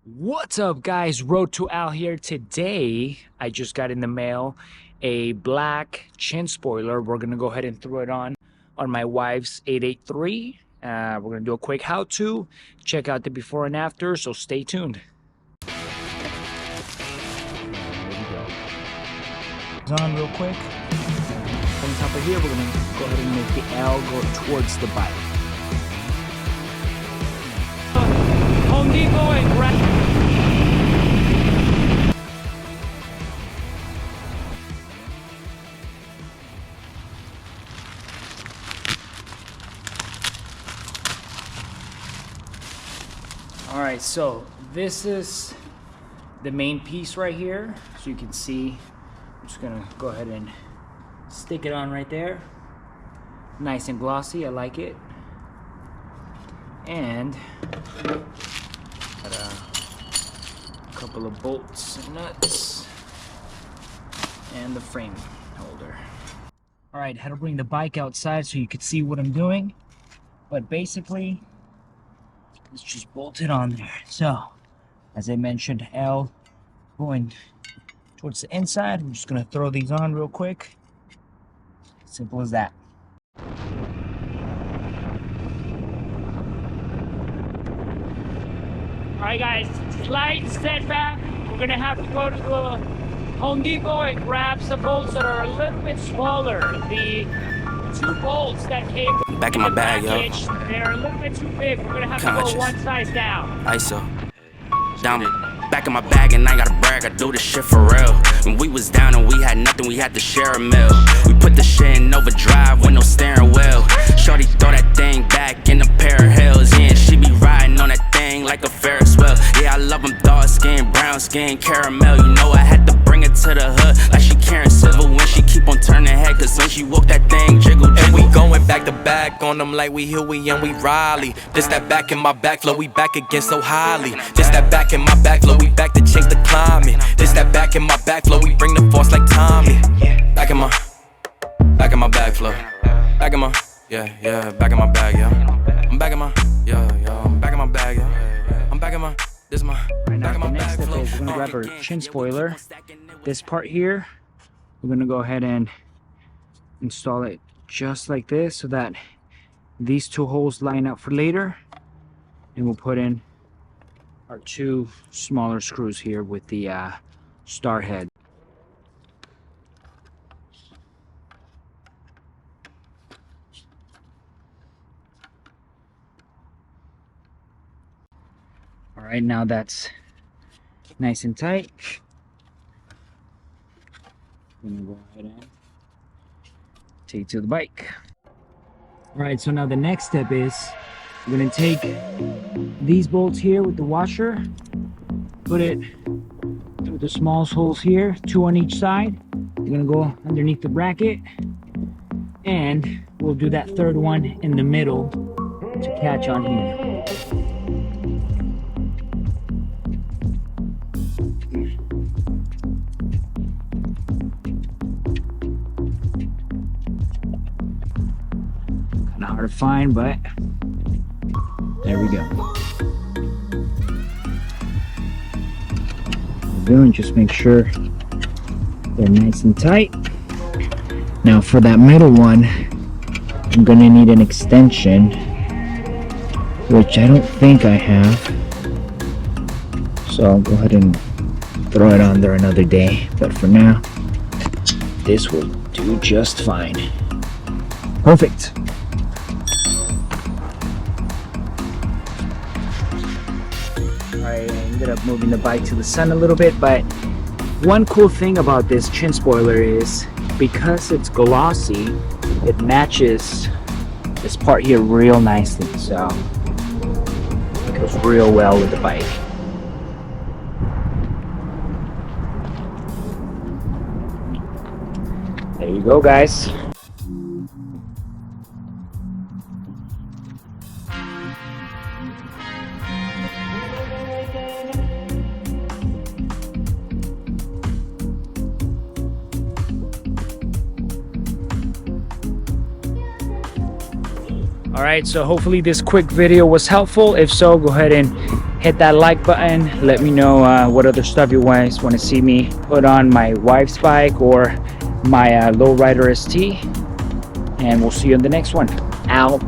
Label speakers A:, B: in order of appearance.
A: What's up, guys? Road to Al here. Today I just got in the mail a black chin spoiler. We're gonna go ahead and throw it on my wife's 883. We're gonna do a quick how-to, check out the before and after, so stay tuned. There we go. It's on real quick. On top of here, we're gonna go ahead and make the L go towards the bike. Home Depot and grab. Alright, so this is the main piece right here. So you can see, I'm just gonna go ahead and stick it on right there. Nice and glossy, I like it. And got a couple of bolts and nuts and the frame holder. Alright, had to bring the bike outside so you could see what I'm doing. But basically, it's just bolted on there. So, as I mentioned, L going towards the inside. I'm just gonna throw these on real quick. Simple as that. Alright guys, slight setback. We're gonna have to go to the Home Depot and grab some bolts that are a little bit smaller. The two bolts that came
B: back in my bag, yo.
A: They're a little bit too big. We're gonna have to go one size down.
B: ISO. Down back in my bag, and I gotta brag, I do this shit for real. When we was down and we had nothing, we had to share a meal. We put the shit in overdrive with no steering wheel. Shorty throw that thing back in a pair of heels. Yeah, and she be riding on that thing like a Ferris wheel. Yeah, I love them dark skin, brown skin, caramel. You know I had to bring it to the hood like she Karen Civil when she keep on turning head. Cause when she walk that thing, jiggle, jiggle.
C: And we going back to back on them like we Huey and we Riley. This that back in my back flow, we back again so highly. This that back in my back flow, we back to change the climate. This that back in my back flow, we bring the force like Tommy. Back in my back flow. Back in my, yeah, back in my bag, yeah. I'm back in my, yeah, I'm back in my bag, yeah. I'm back in my, this is my,
A: Right now,
C: back in
A: the
C: my
A: next
C: bag
A: step
C: flow.
A: is we're gonna grab our chin spoiler. This part here, we're gonna go ahead and install it just like this so that these two holes line up for later. And we'll put in our two smaller screws here with the star head. All right, now that's nice and tight. I'm gonna go ahead and take it to the bike. All right, so now the next step is we're gonna take these bolts here with the washer, put it through the smallest holes here, two on each side. You're gonna go underneath the bracket, and we'll do that third one in the middle to catch on here. Kind of hard to find, but there we go. Doing, just make sure they're nice and tight. Now for that middle one, I'm gonna need an extension, which I don't think I have, so I'll go ahead and throw it on there another day, but for now this will do just fine. Perfect. I ended up moving the bike to the sun a little bit, but one cool thing about this chin spoiler is because it's glossy, it matches this part here real nicely, so it goes real well with the bike. There you go, guys. Alright, so hopefully this quick video was helpful. If so, go ahead and hit that like button. Let me know what other stuff you guys want to see me put on my wife's bike or my lowrider ST. And we'll see you in the next one. Out.